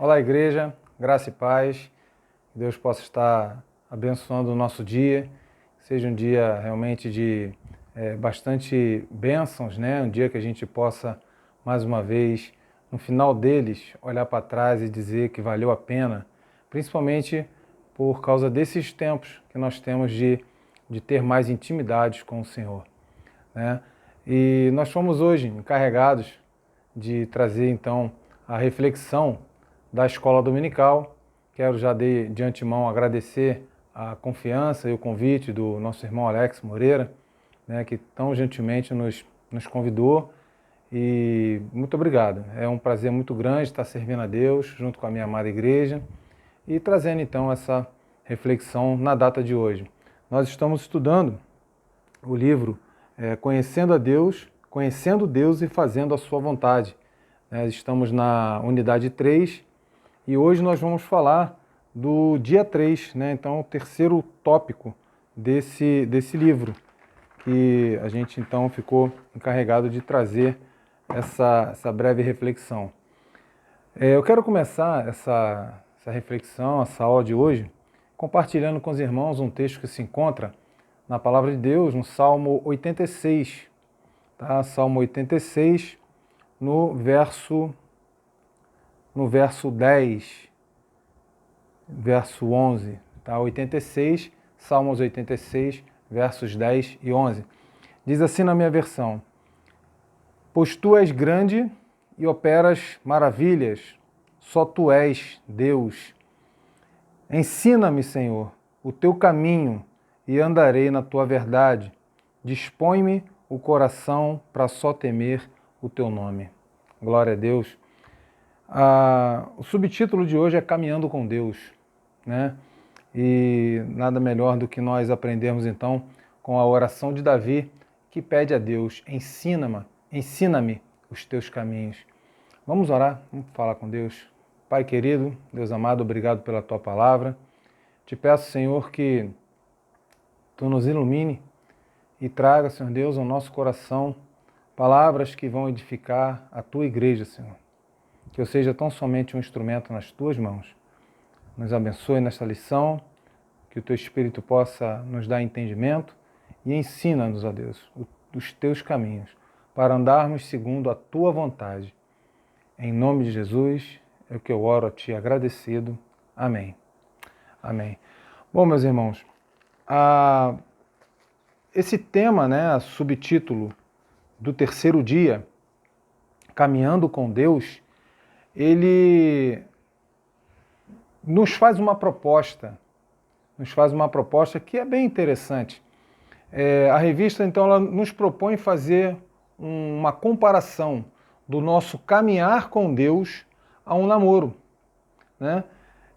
Olá, igreja, graça e paz, que Deus possa estar abençoando o nosso dia, que seja um dia realmente de bastante bênçãos, né? Um dia que a gente possa, mais uma vez, no final deles, olhar para trás e dizer que valeu a pena, principalmente por causa desses tempos que nós temos de ter mais intimidades com o Senhor, né? E nós fomos hoje encarregados de trazer então a reflexão da escola dominical. Quero já de antemão agradecer a confiança e o convite do nosso irmão Alex Moreira, né, que tão gentilmente nos convidou. E muito obrigado. É um prazer muito grande estar servindo a Deus junto com a minha amada igreja e trazendo então essa reflexão na data de hoje. Nós estamos estudando o livro Conhecendo Deus e Fazendo a Sua Vontade. Estamos na unidade 3 e hoje nós vamos falar do dia 3, né? Então, o terceiro tópico desse livro, que a gente então ficou encarregado de trazer essa breve reflexão. Eu quero começar essa reflexão, essa aula de hoje, compartilhando com os irmãos um texto que se encontra na Palavra de Deus, no Salmo 86, tá? Salmo 86, no verso 10, verso 11, tá? 86, Salmos 86, versos 10 e 11. Diz assim na minha versão: Pois tu és grande e operas maravilhas, só tu és Deus. Ensina-me, Senhor, o teu caminho e andarei na tua verdade. Dispõe-me o coração para só temer o teu nome. Glória a Deus. O subtítulo de hoje é Caminhando com Deus, né? E nada melhor do que nós aprendermos então com a oração de Davi, que pede a Deus: ensina-me os teus caminhos. Vamos orar, vamos falar com Deus. Pai querido, Deus amado, obrigado pela tua palavra. Te peço, Senhor, que tu nos ilumine e traga, Senhor Deus, ao nosso coração palavras que vão edificar a tua igreja, Senhor. Que eu seja tão somente um instrumento nas tuas mãos. Nos abençoe nesta lição, que o teu Espírito possa nos dar entendimento e ensina-nos, ó Deus, os teus caminhos, para andarmos segundo a tua vontade. Em nome de Jesus, é o que eu oro a ti agradecido. Amém. Amém. Bom, meus irmãos, esse tema, né, subtítulo do terceiro dia, Caminhando com Deus, ele nos faz uma proposta que é bem interessante. A revista, então, ela nos propõe fazer uma comparação do nosso caminhar com Deus a um namoro, né?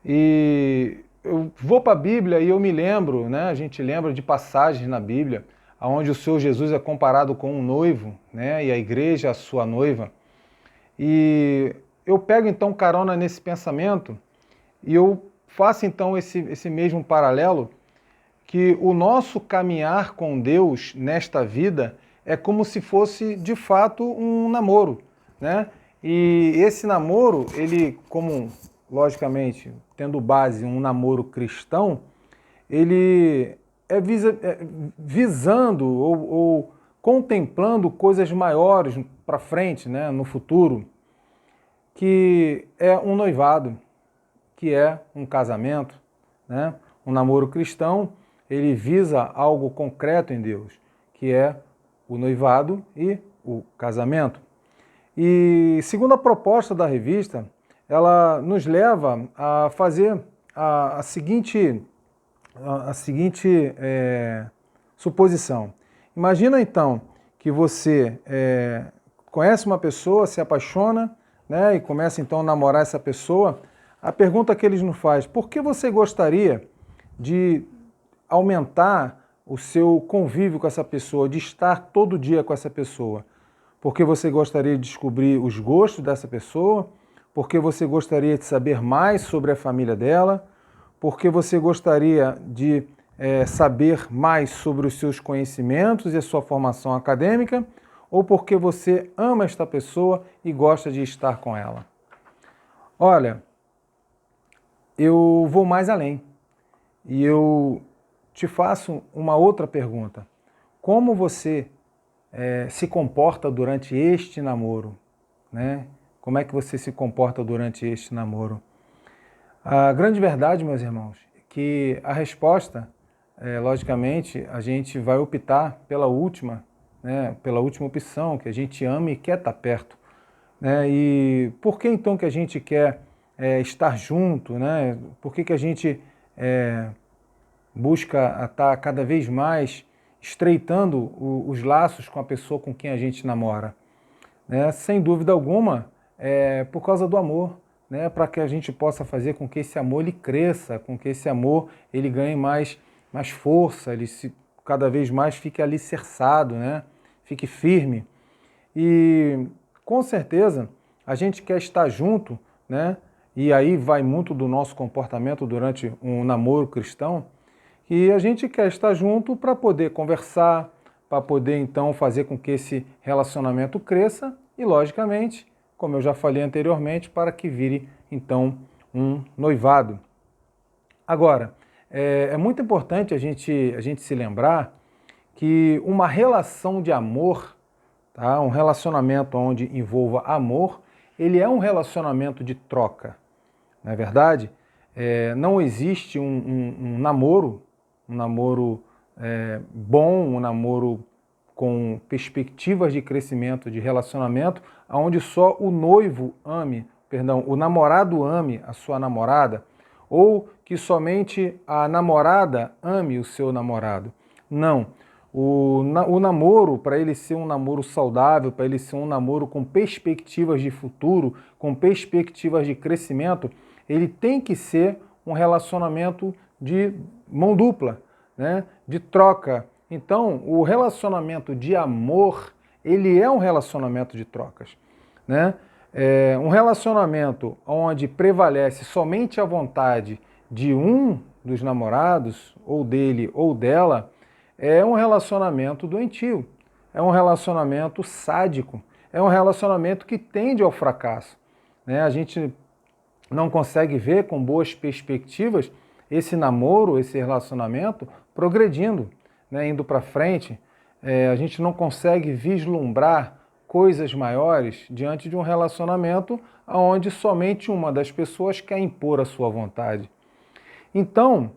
E eu vou para a Bíblia e eu me lembro, né? A gente lembra de passagens na Bíblia onde o Senhor Jesus é comparado com um noivo, né? E a igreja a sua noiva. E eu pego então carona nesse pensamento e eu faço então esse mesmo paralelo, que o nosso caminhar com Deus nesta vida é como se fosse de fato um namoro, né? E esse namoro, ele, como logicamente tendo base um namoro cristão, ele é visando ou contemplando coisas maiores para frente, né, no futuro, que é um noivado, que é um casamento, né? Um namoro cristão, ele visa algo concreto em Deus, que é o noivado e o casamento. E segundo a proposta da revista, ela nos leva a fazer a seguinte suposição. Imagina então que você conhece uma pessoa, se apaixona, né, e começa então a namorar essa pessoa. A pergunta que eles nos fazem: por que você gostaria de aumentar o seu convívio com essa pessoa, de estar todo dia com essa pessoa? Porque você gostaria de descobrir os gostos dessa pessoa? Porque você gostaria de saber mais sobre a família dela? Porque você gostaria de saber mais sobre os seus conhecimentos e a sua formação acadêmica? Ou porque você ama esta pessoa e gosta de estar com ela? Olha, eu vou mais além e eu te faço uma outra pergunta. Como você se comporta durante este namoro, né? Como é que você se comporta durante este namoro? A grande verdade, meus irmãos, é que a resposta, logicamente, a gente vai optar pela última, né? Pela última opção, que a gente ama e quer estar perto, né? E por que então que a gente quer estar junto, né? Por que que a gente busca estar cada vez mais estreitando os laços com a pessoa com quem a gente namora? Né? Sem dúvida alguma, por causa do amor, né? Para que a gente possa fazer com que esse amor ele cresça, com que esse amor ele ganhe mais força, cada vez mais fique alicerçado, né? Fique firme. E com certeza a gente quer estar junto, né? E aí vai muito do nosso comportamento durante um namoro cristão, e a gente quer estar junto para poder conversar, para poder então fazer com que esse relacionamento cresça e, logicamente, como eu já falei anteriormente, para que vire então um noivado. Agora, é muito importante a gente se lembrar que uma relação de amor, tá? Um relacionamento onde envolva amor, ele é um relacionamento de troca, não é verdade? Não existe um namoro bom, um namoro com perspectivas de crescimento, de relacionamento, onde só o noivo ame, perdão, o namorado ame a sua namorada, ou que somente a namorada ame o seu namorado. Não. O namoro, para ele ser um namoro saudável, para ele ser um namoro com perspectivas de futuro, com perspectivas de crescimento, ele tem que ser um relacionamento de mão dupla, né? De troca. Então, o relacionamento de amor, ele é um relacionamento de trocas, né? Um relacionamento onde prevalece somente a vontade de um dos namorados, ou dele ou dela, é um relacionamento doentio, é um relacionamento sádico, é um relacionamento que tende ao fracasso, né? A gente não consegue ver com boas perspectivas esse namoro, esse relacionamento progredindo, né, indo para frente. A gente não consegue vislumbrar coisas maiores diante de um relacionamento onde somente uma das pessoas quer impor a sua vontade. Então,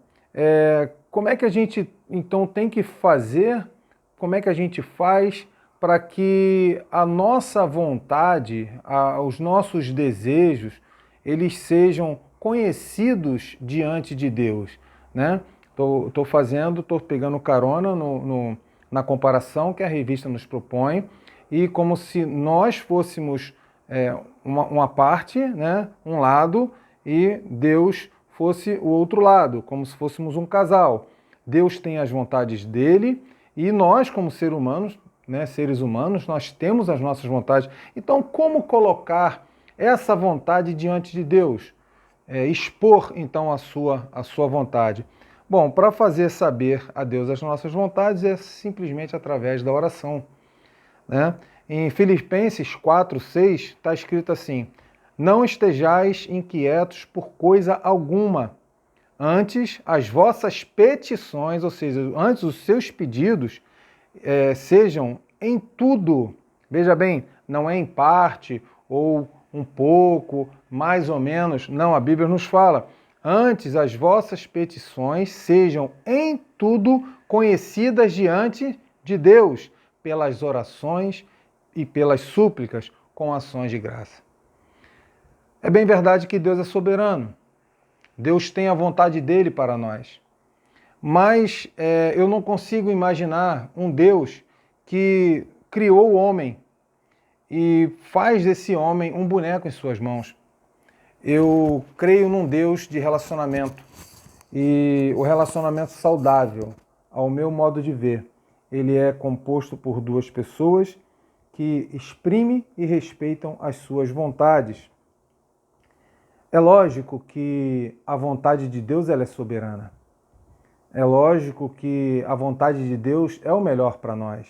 como é que a gente então tem que fazer, como é que a gente faz para que a nossa vontade, os nossos desejos, eles sejam conhecidos diante de Deus, né? Estou pegando carona na comparação que a revista nos propõe, e como se nós fôssemos uma parte, né, um lado, e Deus fosse o outro lado, como se fôssemos um casal. Deus tem as vontades dele e nós, como seres humanos, nós temos as nossas vontades. Então, como colocar essa vontade diante de Deus? Expor, então, a sua vontade. Bom, para fazer saber a Deus as nossas vontades é simplesmente através da oração, né? Em Filipenses 4:6 está escrito assim: não estejais inquietos por coisa alguma, antes as vossas petições, ou seja, antes os seus pedidos, sejam em tudo. Veja bem, não é em parte ou um pouco, mais ou menos. Não, a Bíblia nos fala: antes as vossas petições sejam em tudo conhecidas diante de Deus, pelas orações e pelas súplicas com ações de graça. É bem verdade que Deus é soberano. Deus tem a vontade dele para nós. Mas eu não consigo imaginar um Deus que criou o homem e faz desse homem um boneco em suas mãos. Eu creio num Deus de relacionamento, e o relacionamento saudável, ao meu modo de ver, ele é composto por duas pessoas que exprimem e respeitam as suas vontades. É lógico que a vontade de Deus ela é soberana. É lógico que a vontade de Deus é o melhor para nós.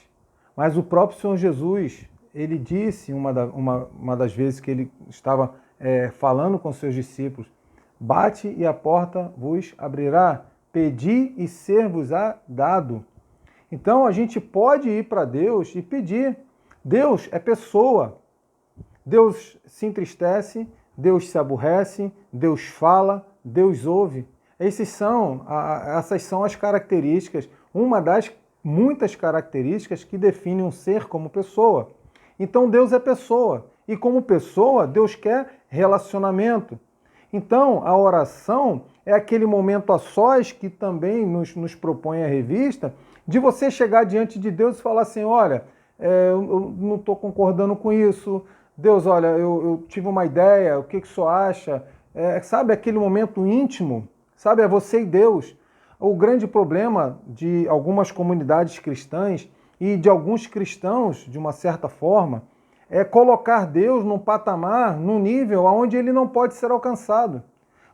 Mas o próprio Senhor Jesus, ele disse uma das vezes que ele estava falando com seus discípulos: Bate e a porta vos abrirá. Pedi e ser-vos-á dado. Então a gente pode ir para Deus e pedir. Deus é pessoa. Deus se entristece, Deus se aborrece, Deus fala, Deus ouve. Essas são as características, uma das muitas características que definem um ser como pessoa. Então Deus é pessoa. E como pessoa, Deus quer relacionamento. Então a oração é aquele momento a sós que também nos propõe a revista, de você chegar diante de Deus e falar assim, olha, eu não estou concordando com isso. Deus, olha, eu tive uma ideia, o que o senhor acha? Sabe aquele momento íntimo? Sabe, é você e Deus. O grande problema de algumas comunidades cristãs e de alguns cristãos, de uma certa forma, é colocar Deus num patamar, num nível onde ele não pode ser alcançado.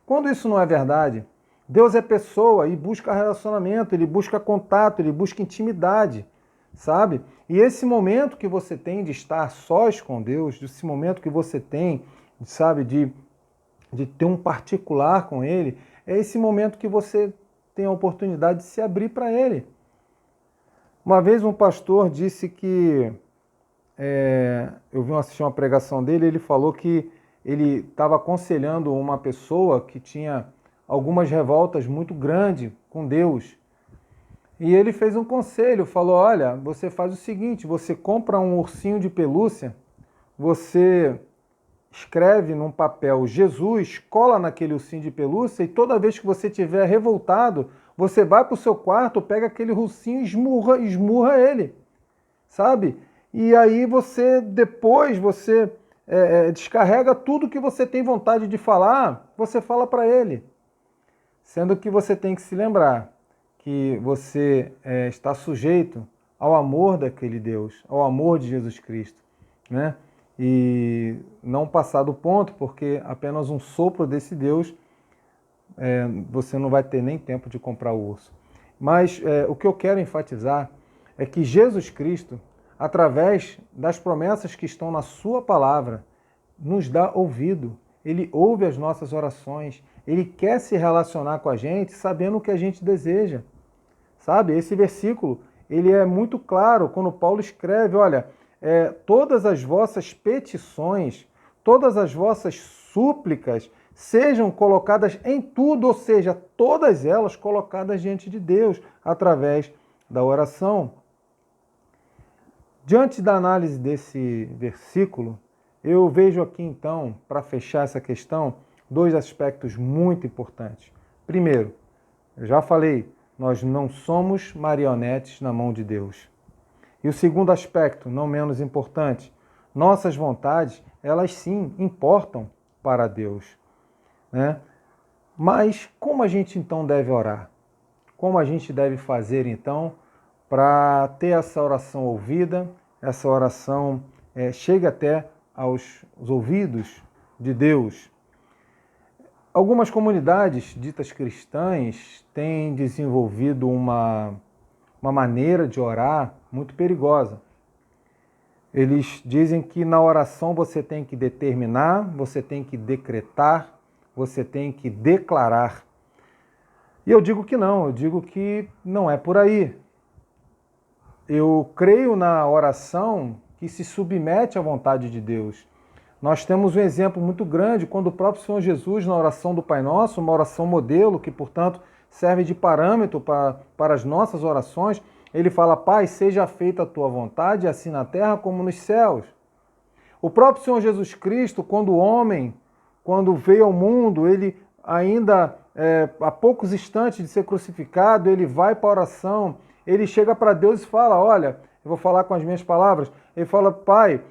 Quando isso não é verdade, Deus é pessoa e busca relacionamento, ele busca contato, ele busca intimidade, sabe? E esse momento que você tem de estar sós com Deus, esse momento que você tem, sabe, de ter um particular com ele, é esse momento que você tem a oportunidade de se abrir para ele. Uma vez um pastor disse que, eu vi assistir uma pregação dele, ele falou que ele estava aconselhando uma pessoa que tinha algumas revoltas muito grandes com Deus. E ele fez um conselho, falou, olha, você faz o seguinte, você compra um ursinho de pelúcia, você escreve num papel Jesus, cola naquele ursinho de pelúcia e toda vez que você estiver revoltado, você vai para o seu quarto, pega aquele ursinho e esmurra ele, sabe? E aí depois você descarrega tudo que você tem vontade de falar, você fala para ele. Sendo que você tem que se lembrar que você está sujeito ao amor daquele Deus, ao amor de Jesus Cristo, né? E não passar do ponto, porque apenas um sopro desse Deus, você não vai ter nem tempo de comprar o urso. Mas o que eu quero enfatizar é que Jesus Cristo, através das promessas que estão na sua palavra, nos dá ouvido. Ele ouve as nossas orações, ele quer se relacionar com a gente sabendo o que a gente deseja. Sabe, esse versículo, ele é muito claro quando Paulo escreve, olha, todas as vossas petições, todas as vossas súplicas sejam colocadas em tudo, ou seja, todas elas colocadas diante de Deus através da oração. Diante da análise desse versículo, eu vejo aqui então, para fechar essa questão, dois aspectos muito importantes. Primeiro, eu já falei, nós não somos marionetes na mão de Deus. E o segundo aspecto, não menos importante, nossas vontades, elas sim importam para Deus, né? Mas como a gente então deve orar? Como a gente deve fazer então para ter essa oração ouvida, essa oração chegue até aos ouvidos de Deus? Algumas comunidades ditas cristãs têm desenvolvido uma maneira de orar muito perigosa. Eles dizem que na oração você tem que determinar, você tem que decretar, você tem que declarar. E eu digo que não, eu digo que não é por aí. Eu creio na oração que se submete à vontade de Deus. Nós temos um exemplo muito grande quando o próprio Senhor Jesus, na oração do Pai Nosso, uma oração modelo, que, portanto, serve de parâmetro para as nossas orações, ele fala, Pai, seja feita a tua vontade, assim na terra como nos céus. O próprio Senhor Jesus Cristo, quando veio ao mundo, ele ainda, há poucos instantes de ser crucificado, ele vai para a oração, ele chega para Deus e fala, olha, eu vou falar com as minhas palavras, ele fala, Pai,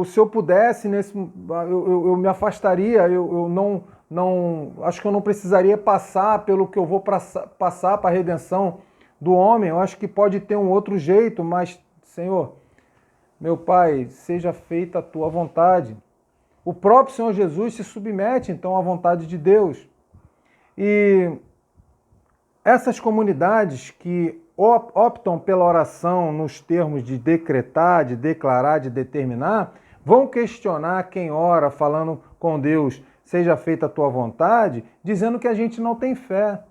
se eu pudesse, eu me afastaria, eu não, acho que eu não precisaria passar pelo que eu vou passar para a redenção do homem, eu acho que pode ter um outro jeito, mas, Senhor, meu Pai, seja feita a tua vontade. O próprio Senhor Jesus se submete, então, à vontade de Deus. E essas comunidades que optam pela oração nos termos de decretar, de declarar, de determinar, vão questionar quem ora falando com Deus. seja feita a tua vontade, dizendo que a gente não tem fé.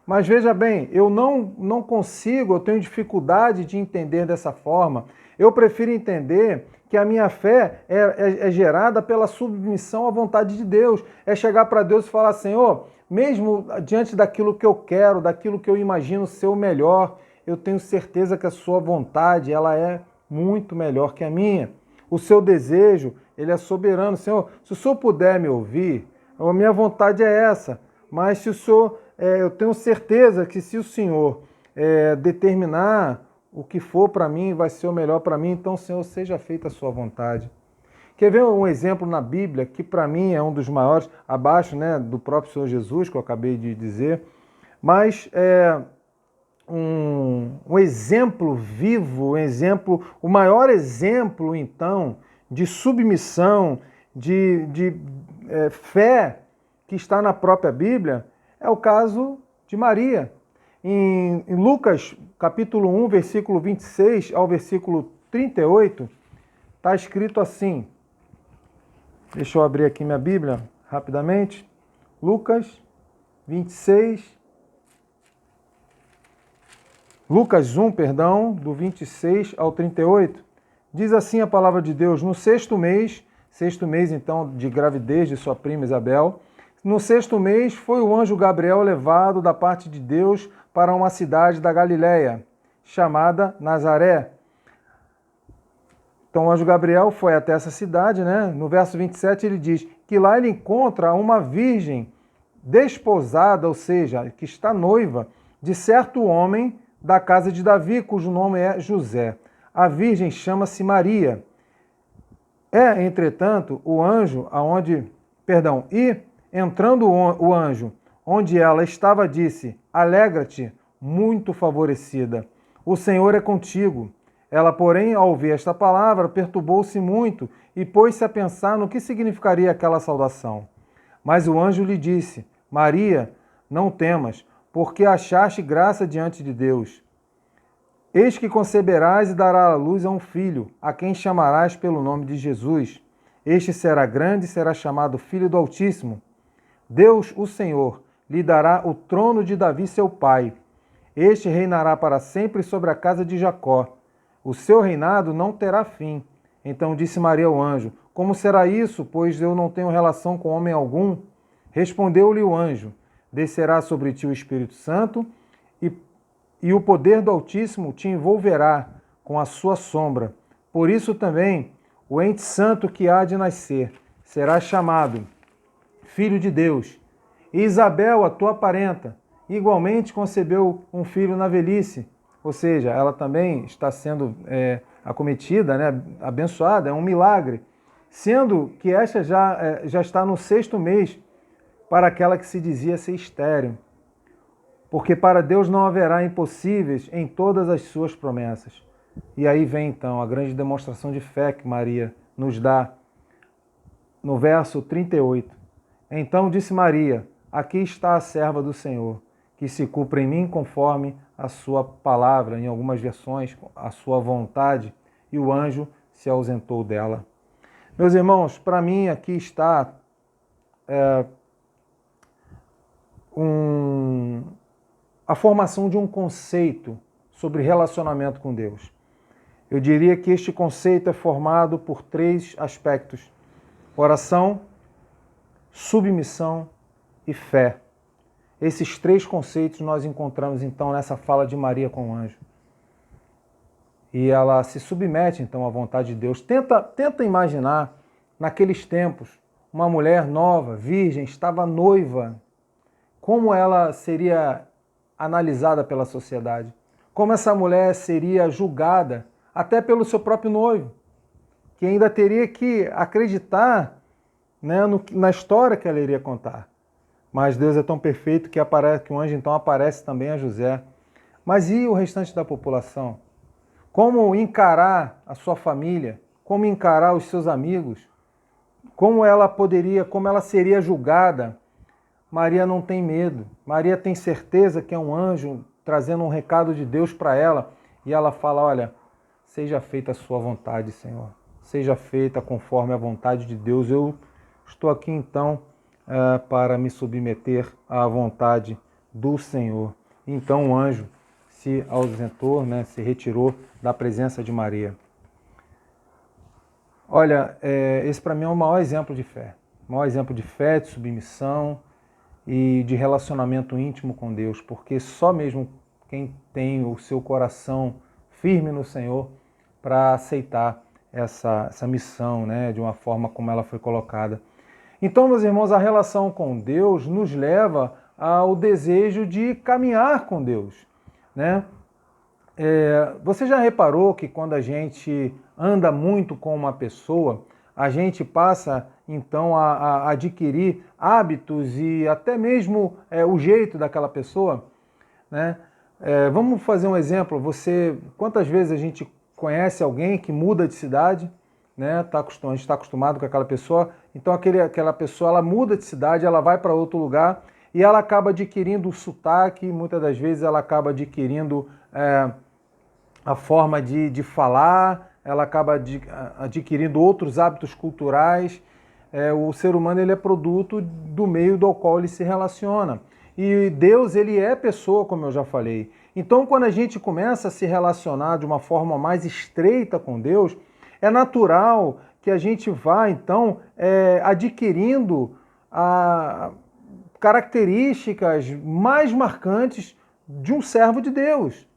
Mas veja bem, eu não consigo, eu tenho dificuldade de entender dessa forma. Eu prefiro entender que a minha fé é gerada pela submissão à vontade de Deus. É chegar para Deus e falar, Senhor, mesmo diante daquilo que eu quero, daquilo que eu imagino ser o melhor, eu tenho certeza que a sua vontade ela é muito melhor que a minha. O seu desejo, ele é soberano. Senhor, se o Senhor puder me ouvir, a minha vontade é essa. Mas se o Senhor, eu tenho certeza que se o Senhor determinar o que for para mim, vai ser o melhor para mim, então, Senhor, seja feita a sua vontade. Quer ver um exemplo na Bíblia, que para mim é um dos maiores, abaixo, né, do próprio Senhor Jesus, que eu acabei de dizer, mas um exemplo vivo, o maior exemplo, então, de submissão, de fé que está na própria Bíblia, é o caso de Maria. Em Lucas, capítulo 1, versículo 26 ao versículo 38, está escrito assim. Deixa eu abrir aqui minha Bíblia rapidamente. Lucas 1, perdão, do 26 ao 38. Diz assim a palavra de Deus: no sexto mês então de gravidez de sua prima Isabel, no sexto mês foi o anjo Gabriel levado da parte de Deus para uma cidade da Galileia, chamada Nazaré. Então o anjo Gabriel foi até essa cidade, né? No verso 27 ele diz que lá ele encontra uma virgem desposada, ou seja, que está noiva, de certo homem da casa de Davi, cujo nome é José. A virgem chama-se Maria. Entretanto, entrando o anjo, onde ela estava, disse: alegra-te, muito favorecida, o Senhor é contigo. Ela, porém, ao ouvir esta palavra, perturbou-se muito e pôs-se a pensar no que significaria aquela saudação. Mas o anjo lhe disse: Maria, não temas, porque achaste graça diante de Deus. Eis que conceberás e darás à luz a um filho, a quem chamarás pelo nome de Jesus. Este será grande e será chamado Filho do Altíssimo. Deus, o Senhor, lhe dará o trono de Davi, seu pai. Este reinará para sempre sobre a casa de Jacó. O seu reinado não terá fim. Então disse Maria ao anjo: como será isso, pois eu não tenho relação com homem algum? Respondeu-lhe o anjo: descerá sobre ti o Espírito Santo e o poder do Altíssimo te envolverá com a sua sombra. Por isso também o ente santo que há de nascer será chamado Filho de Deus. E Isabel, a tua parenta, igualmente concebeu um filho na velhice. Ou seja, ela também está sendo acometida, né, abençoada, é um milagre. Sendo que esta já está no sexto mês para aquela que se dizia ser estéril. Porque para Deus não haverá impossíveis em todas as suas promessas. E aí vem então a grande demonstração de fé que Maria nos dá no verso 38. Então disse Maria: aqui está a serva do Senhor, que se cumpra em mim conforme a sua palavra, em algumas versões, a sua vontade, e o anjo se ausentou dela. Meus irmãos, para mim aqui está a formação de um conceito sobre relacionamento com Deus. Eu diria que este conceito é formado por 3 aspectos: oração, submissão e fé. Esses 3 conceitos nós encontramos então nessa fala de Maria com o anjo. E ela se submete então à vontade de Deus. Tenta imaginar, naqueles tempos, uma mulher nova, virgem, estava noiva. Como ela seria analisada pela sociedade? Como essa mulher seria julgada até pelo seu próprio noivo, que ainda teria que acreditar, né, na história que ela iria contar. Mas Deus é tão perfeito que o anjo então aparece também a José. Mas e o restante da população? Como encarar a sua família? Como encarar os seus amigos? Como ela seria julgada? Maria não tem medo. Maria tem certeza que é um anjo trazendo um recado de Deus para ela. E ela fala: olha, seja feita a sua vontade, Senhor. Seja feita conforme a vontade de Deus. Eu estou aqui então para me submeter à vontade do Senhor. Então o anjo se ausentou, né, se retirou da presença de Maria. Olha, esse para mim é o maior exemplo de fé. O maior exemplo de fé, de submissão e de relacionamento íntimo com Deus, porque só mesmo quem tem o seu coração firme no Senhor para aceitar essa missão, né, de uma forma como ela foi colocada. Então, meus irmãos, a relação com Deus nos leva ao desejo de caminhar com Deus, né? Você já reparou que quando a gente anda muito com uma pessoa, a gente passa então a adquirir hábitos e até mesmo o jeito daquela pessoa, né? Vamos fazer um exemplo. Quantas vezes a gente conhece alguém que muda de cidade, né? A gente está acostumado com aquela pessoa, então aquela pessoa ela muda de cidade, ela vai para outro lugar e ela acaba adquirindo o sotaque, muitas das vezes ela acaba adquirindo a forma de falar, ela acaba adquirindo outros hábitos culturais. O ser humano ele é produto do meio do qual ele se relaciona. E Deus, ele é pessoa, como eu já falei. Então, quando a gente começa a se relacionar de uma forma mais estreita com Deus, é natural que a gente vá, então, adquirindo características mais marcantes de um servo de Deus.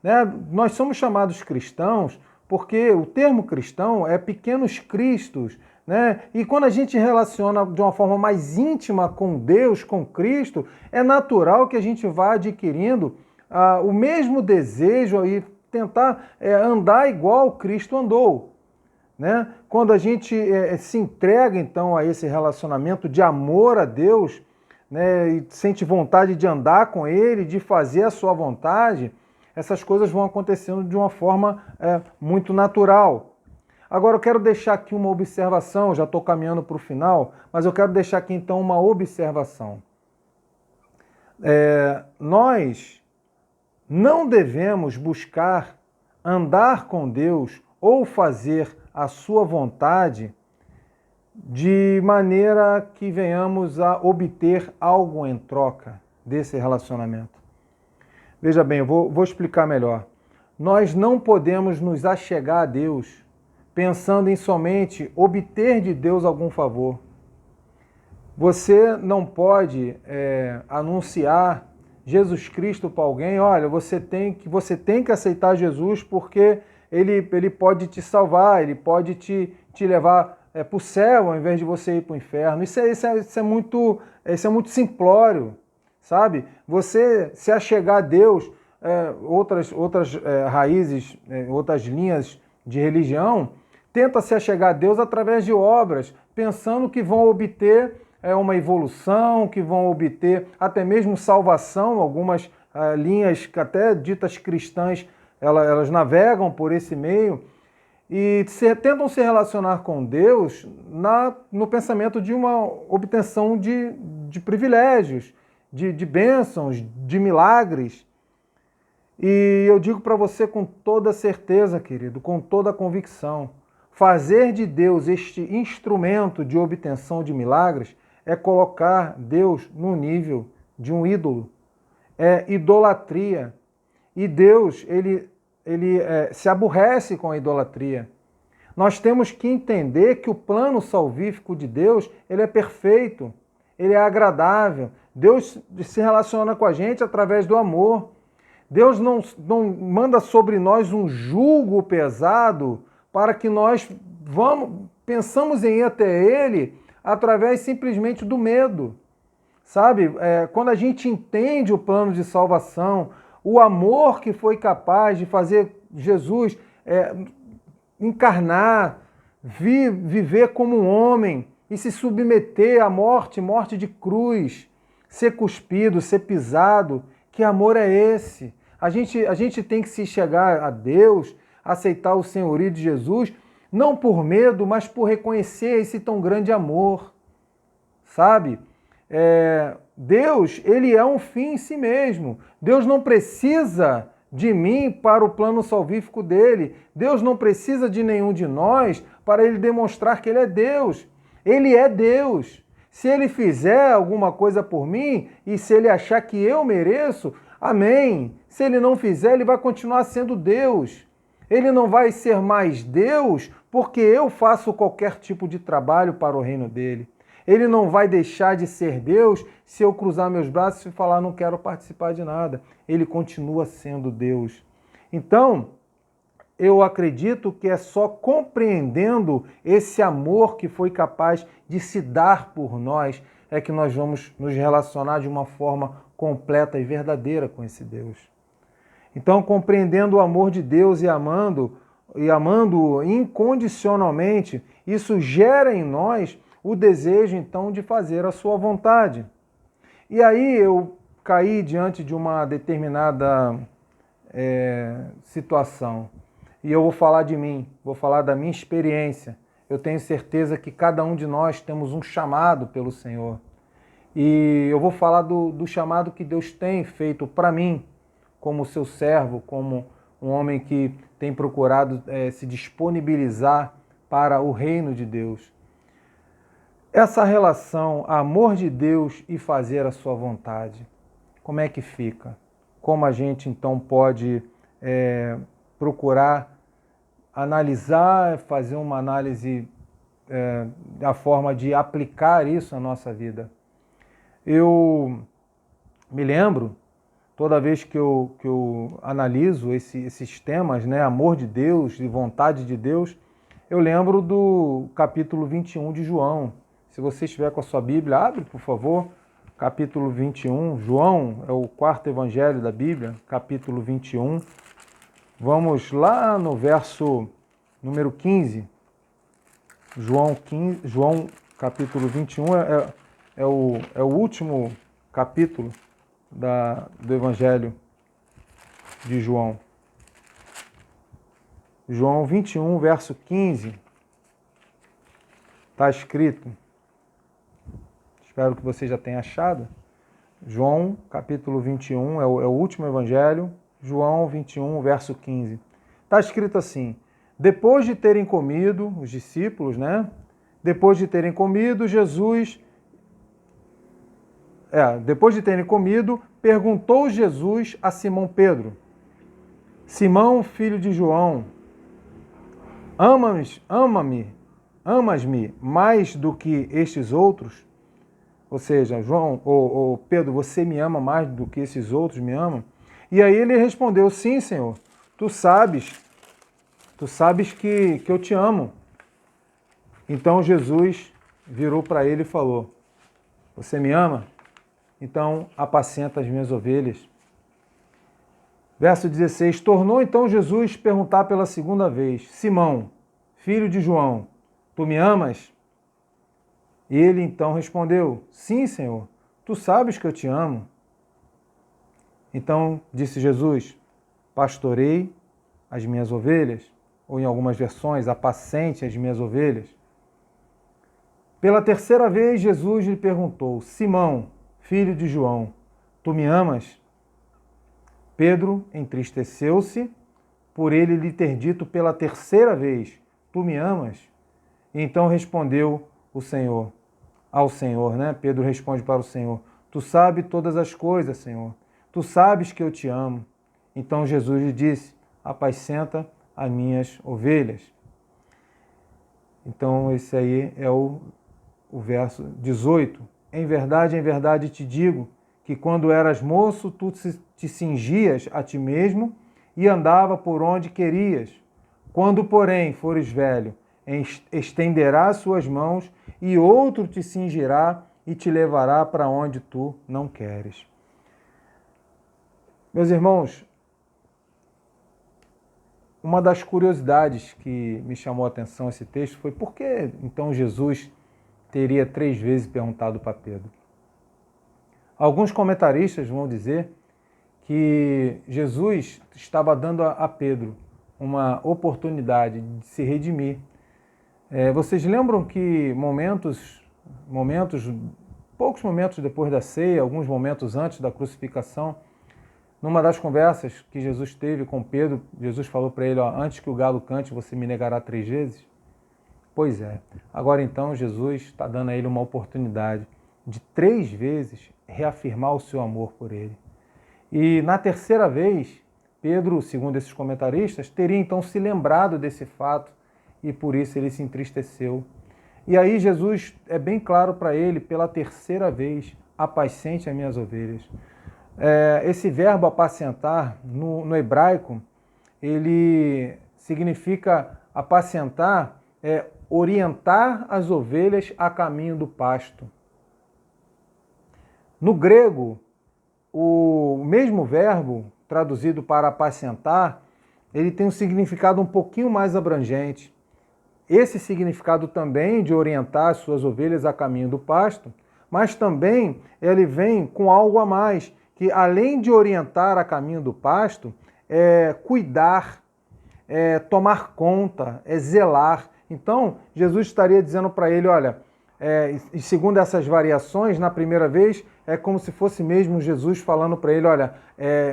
Né? Nós somos chamados cristãos porque o termo cristão é pequenos cristos, né? E quando a gente relaciona de uma forma mais íntima com Deus, com Cristo, é natural que a gente vá adquirindo o mesmo desejo e tentar andar igual Cristo andou. Né? Quando a gente se entrega então a esse relacionamento de amor a Deus, né, e sente vontade de andar com Ele, de fazer a sua vontade, essas coisas vão acontecendo de uma forma muito natural. Agora eu quero deixar aqui uma observação, já estou caminhando para o final, mas eu quero deixar aqui então uma observação. Nós não devemos buscar andar com Deus ou fazer a sua vontade de maneira que venhamos a obter algo em troca desse relacionamento. Veja bem, eu vou explicar melhor. Nós não podemos nos achegar a Deus pensando em somente obter de Deus algum favor. Você não pode anunciar Jesus Cristo para alguém, olha, você tem que aceitar Jesus porque ele pode te salvar, ele pode te levar para o céu ao invés de você ir para o inferno. Isso é muito simplório, sabe? Você se achegar a Deus, outras raízes, outras linhas de religião, tenta se achegar a Deus através de obras, pensando que vão obter uma evolução, que vão obter até mesmo salvação. Algumas linhas até ditas cristãs, elas navegam por esse meio e tentam se relacionar com Deus no pensamento de uma obtenção de privilégios, de bênçãos, de milagres. E eu digo para você com toda certeza, querido, com toda convicção, fazer de Deus este instrumento de obtenção de milagres é colocar Deus no nível de um ídolo. É idolatria. E Deus, ele se aborrece com a idolatria. Nós temos que entender que o plano salvífico de Deus, ele é perfeito, ele é agradável. Deus se relaciona com a gente através do amor. Deus não manda sobre nós um jugo pesado para que nós pensamos em ir até Ele através simplesmente do medo. Sabe? Quando a gente entende o plano de salvação, o amor que foi capaz de fazer Jesus encarnar, viver como um homem e se submeter à morte de cruz, ser cuspido, ser pisado, que amor é esse? A gente tem que se chegar a Deus, aceitar o senhorio de Jesus, não por medo, mas por reconhecer esse tão grande amor, sabe? Deus, ele é um fim em si mesmo. Deus não precisa de mim para o plano salvífico dele. Deus não precisa de nenhum de nós para ele demonstrar que ele é Deus. Ele é Deus. Se ele fizer alguma coisa por mim e se ele achar que eu mereço, amém. Se ele não fizer, ele vai continuar sendo Deus. Ele não vai ser mais Deus porque eu faço qualquer tipo de trabalho para o reino dele. Ele não vai deixar de ser Deus se eu cruzar meus braços e falar não quero participar de nada. Ele continua sendo Deus. Então, eu acredito que é só compreendendo esse amor que foi capaz de se dar por nós é que nós vamos nos relacionar de uma forma completa e verdadeira com esse Deus. Então, compreendendo o amor de Deus e amando-o incondicionalmente, isso gera em nós o desejo, então, de fazer a sua vontade. E aí eu caí diante de uma determinada situação. E eu vou falar de mim, vou falar da minha experiência. Eu tenho certeza que cada um de nós temos um chamado pelo Senhor. E eu vou falar do chamado que Deus tem feito para mim, como seu servo, como um homem que tem procurado se disponibilizar para o reino de Deus. Essa relação, amor de Deus e fazer a sua vontade, como é que fica? Como a gente então pode procurar analisar, fazer uma análise da forma de aplicar isso na nossa vida? Eu me lembro, toda vez que eu analiso esses temas, né, amor de Deus e vontade de Deus, eu lembro do capítulo 21 de João. Se você estiver com a sua Bíblia, abre, por favor, capítulo 21. João é o quarto evangelho da Bíblia, capítulo 21. Vamos lá no verso número 15. João capítulo 21 é o último capítulo do evangelho de João. João 21, verso 15. Está escrito. Espero que você já tenha achado. João, capítulo 21, é o último evangelho. João 21, verso 15. Está escrito assim: depois de terem comido, os discípulos, né? Depois de terem comido, depois de terem comido, perguntou Jesus a Simão Pedro: Simão, filho de João, amas-me mais do que estes outros? Ou seja, João, ou Pedro, você me ama mais do que esses outros me amam? E aí ele respondeu: sim, Senhor, tu sabes que eu te amo. Então Jesus virou para ele e falou: você me ama? Então apacenta as minhas ovelhas. Verso 16, tornou então Jesus perguntar pela segunda vez: Simão, filho de João, tu me amas? E ele então respondeu: sim, Senhor, tu sabes que eu te amo. Então disse Jesus: pastorei as minhas ovelhas, ou em algumas versões, apacente as minhas ovelhas. Pela terceira vez Jesus lhe perguntou: Simão, filho de João, tu me amas? Pedro entristeceu-se por ele lhe ter dito pela terceira vez: tu me amas? E então respondeu o Senhor, ao Senhor, né? Pedro responde para o Senhor: tu sabes todas as coisas, Senhor. Tu sabes que eu te amo. Então Jesus lhe disse: apacenta as minhas ovelhas. Então esse aí é o verso 18. Em verdade te digo que quando eras moço, tu te cingias a ti mesmo e andava por onde querias. Quando, porém, fores velho, estenderás suas mãos e outro te cingirá e te levará para onde tu não queres. Meus irmãos, uma das curiosidades que me chamou a atenção esse texto foi por que então Jesus teria 3 vezes perguntado para Pedro. Alguns comentaristas vão dizer que Jesus estava dando a Pedro uma oportunidade de se redimir. Vocês lembram que poucos momentos depois da ceia, alguns momentos antes da crucificação, numa das conversas que Jesus teve com Pedro, Jesus falou para ele: antes que o galo cante, você me negará 3 vezes? Pois é. Agora então Jesus está dando a ele uma oportunidade de 3 vezes reafirmar o seu amor por ele. E na terceira vez, Pedro, segundo esses comentaristas, teria então se lembrado desse fato e por isso ele se entristeceu. E aí Jesus é bem claro para ele, pela terceira vez, apacente as minhas ovelhas. Esse verbo apacentar, no hebraico, ele significa apacentar, orientar as ovelhas a caminho do pasto. No grego, o mesmo verbo, traduzido para apacentar, ele tem um significado um pouquinho mais abrangente. Esse significado também de orientar as suas ovelhas a caminho do pasto, mas também ele vem com algo a mais, que além de orientar a caminho do pasto, cuidar, tomar conta, zelar. Então, Jesus estaria dizendo para ele, olha, e segundo essas variações, na primeira vez, é como se fosse mesmo Jesus falando para ele, olha,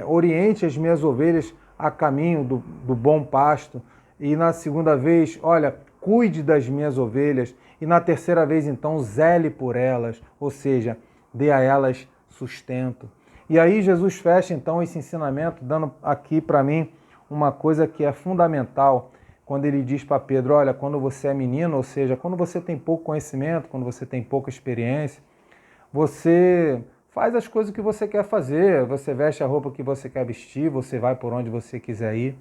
oriente as minhas ovelhas a caminho do bom pasto. E na segunda vez, olha, cuide das minhas ovelhas. E na terceira vez, então, zele por elas, ou seja, dê a elas sustento. E aí Jesus fecha, então, esse ensinamento, dando aqui para mim uma coisa que é fundamental, quando ele diz para Pedro, olha, quando você é menino, ou seja, quando você tem pouco conhecimento, quando você tem pouca experiência, você faz as coisas que você quer fazer, você veste a roupa que você quer vestir, você vai por onde você quiser ir.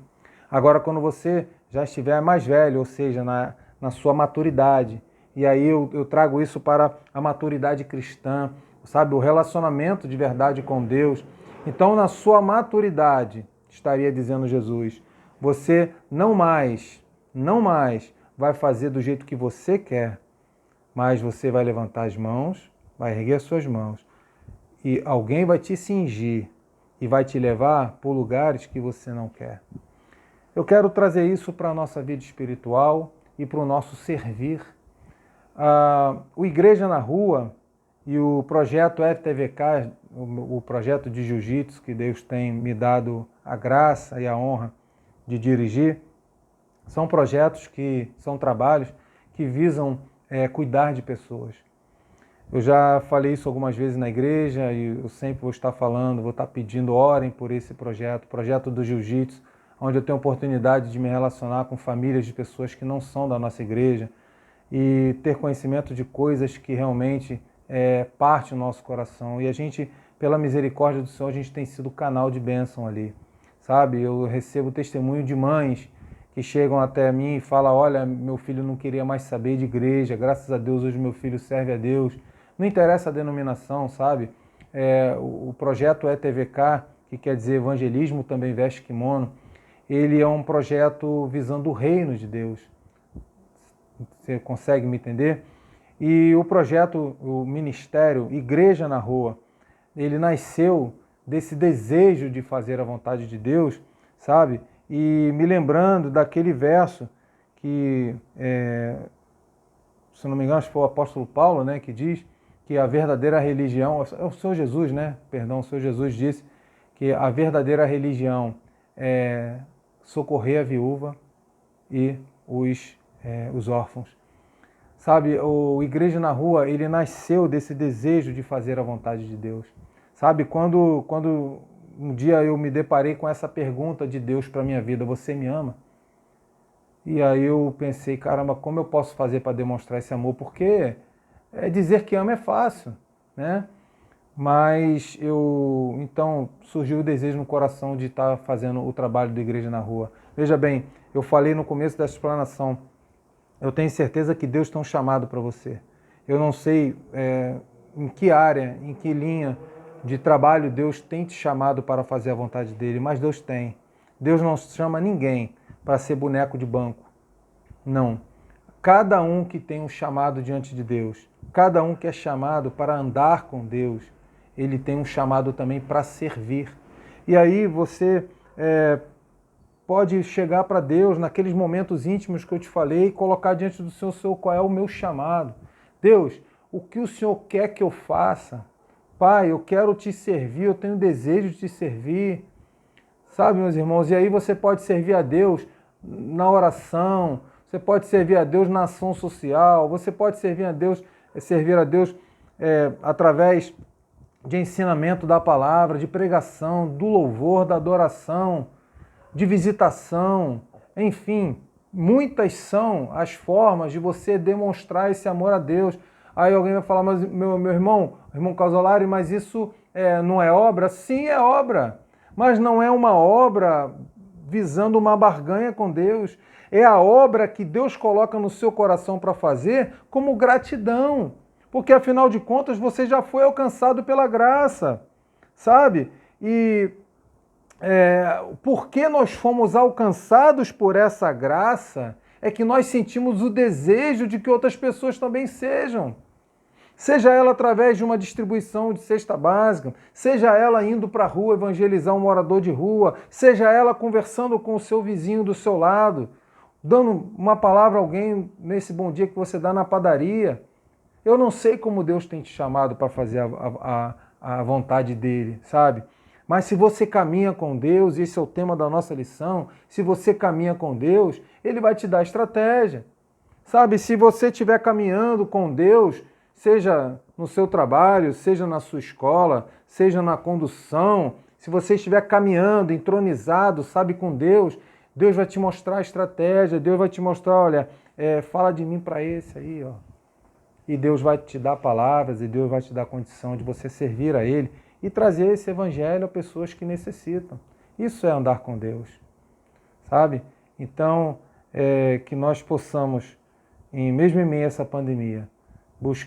Agora, quando você já estiver mais velho, ou seja, na sua maturidade, e aí eu trago isso para a maturidade cristã, sabe, o relacionamento de verdade com Deus. Então, na sua maturidade, estaria dizendo Jesus, você não mais vai fazer do jeito que você quer, mas você vai levantar as mãos, vai erguer as suas mãos, e alguém vai te cingir e vai te levar por lugares que você não quer. Eu quero trazer isso para a nossa vida espiritual e para o nosso servir. O Igreja na Rua e o projeto FTVK, o projeto de jiu-jitsu que Deus tem me dado a graça e a honra de dirigir, são projetos são trabalhos que visam cuidar de pessoas. Eu já falei isso algumas vezes na igreja e eu sempre vou estar falando, vou estar pedindo, orem por esse projeto do jiu-jitsu, onde eu tenho a oportunidade de me relacionar com famílias de pessoas que não são da nossa igreja e ter conhecimento de coisas que realmente parte do nosso coração. E a gente, pela misericórdia do Senhor, a gente tem sido canal de bênção ali, sabe? Eu recebo testemunho de mães que chegam até mim e falam, olha, meu filho não queria mais saber de igreja, graças a Deus hoje meu filho serve a Deus. Não interessa a denominação, sabe? O projeto ETVK, que quer dizer Evangelismo Também Veste Kimono, ele é um projeto visando o reino de Deus. Você consegue me entender? E o projeto, o ministério Igreja na Rua, ele nasceu desse desejo de fazer a vontade de Deus, sabe? E me lembrando daquele verso que, se não me engano, acho que foi o apóstolo Paulo, né, que diz que a verdadeira religião, é o Senhor Jesus, né? Perdão, o Senhor Jesus disse que a verdadeira religião é socorrer a viúva e os órfãos. Sabe, o Igreja na Rua, ele nasceu desse desejo de fazer a vontade de Deus. Sabe, quando um dia eu me deparei com essa pergunta de Deus para a minha vida, você me ama? E aí eu pensei, caramba, como eu posso fazer para demonstrar esse amor? Porque dizer que ama é fácil, né? Mas então surgiu o desejo no coração de estar fazendo o trabalho da Igreja na Rua. Veja bem, eu falei no começo dessa explanação, eu tenho certeza que Deus tem um chamado para você. Eu não sei em que área, em que linha de trabalho Deus tem te chamado para fazer a vontade dele, mas Deus tem. Deus não chama ninguém para ser boneco de banco. Não. Cada um que tem um chamado diante de Deus, cada um que é chamado para andar com Deus, ele tem um chamado também para servir. E aí você pode chegar para Deus naqueles momentos íntimos que eu te falei e colocar diante do Senhor qual é o meu chamado. Deus, o que o Senhor quer que eu faça? Pai, eu quero te servir, eu tenho desejo de te servir. Sabe, meus irmãos? E aí você pode servir a Deus na oração, você pode servir a Deus na ação social, você pode servir a Deus através de ensinamento da palavra, de pregação, do louvor, da adoração, de visitação, enfim, muitas são as formas de você demonstrar esse amor a Deus. Aí alguém vai falar, mas meu irmão Casolari, mas isso não é obra? Sim, é obra, mas não é uma obra visando uma barganha com Deus. É a obra que Deus coloca no seu coração para fazer como gratidão, porque afinal de contas você já foi alcançado pela graça, sabe? E porque nós fomos alcançados por essa graça, é que nós sentimos o desejo de que outras pessoas também sejam. Seja ela através de uma distribuição de cesta básica, seja ela indo para a rua evangelizar um morador de rua, seja ela conversando com o seu vizinho do seu lado, dando uma palavra a alguém nesse bom dia que você dá na padaria. Eu não sei como Deus tem te chamado para fazer a vontade dele, sabe? Mas se você caminha com Deus, esse é o tema da nossa lição, se você caminha com Deus, Ele vai te dar estratégia. Sabe, se você estiver caminhando com Deus, seja no seu trabalho, seja na sua escola, seja na condução, se você estiver caminhando, entronizado, sabe, com Deus, Deus vai te mostrar a estratégia, Deus vai te mostrar, olha, fala de mim para esse aí, ó. E Deus vai te dar palavras, e Deus vai te dar condição de você servir a Ele e trazer esse evangelho a pessoas que necessitam. Isso é andar com Deus, sabe? Então, que nós possamos, mesmo em meio a essa pandemia, buscar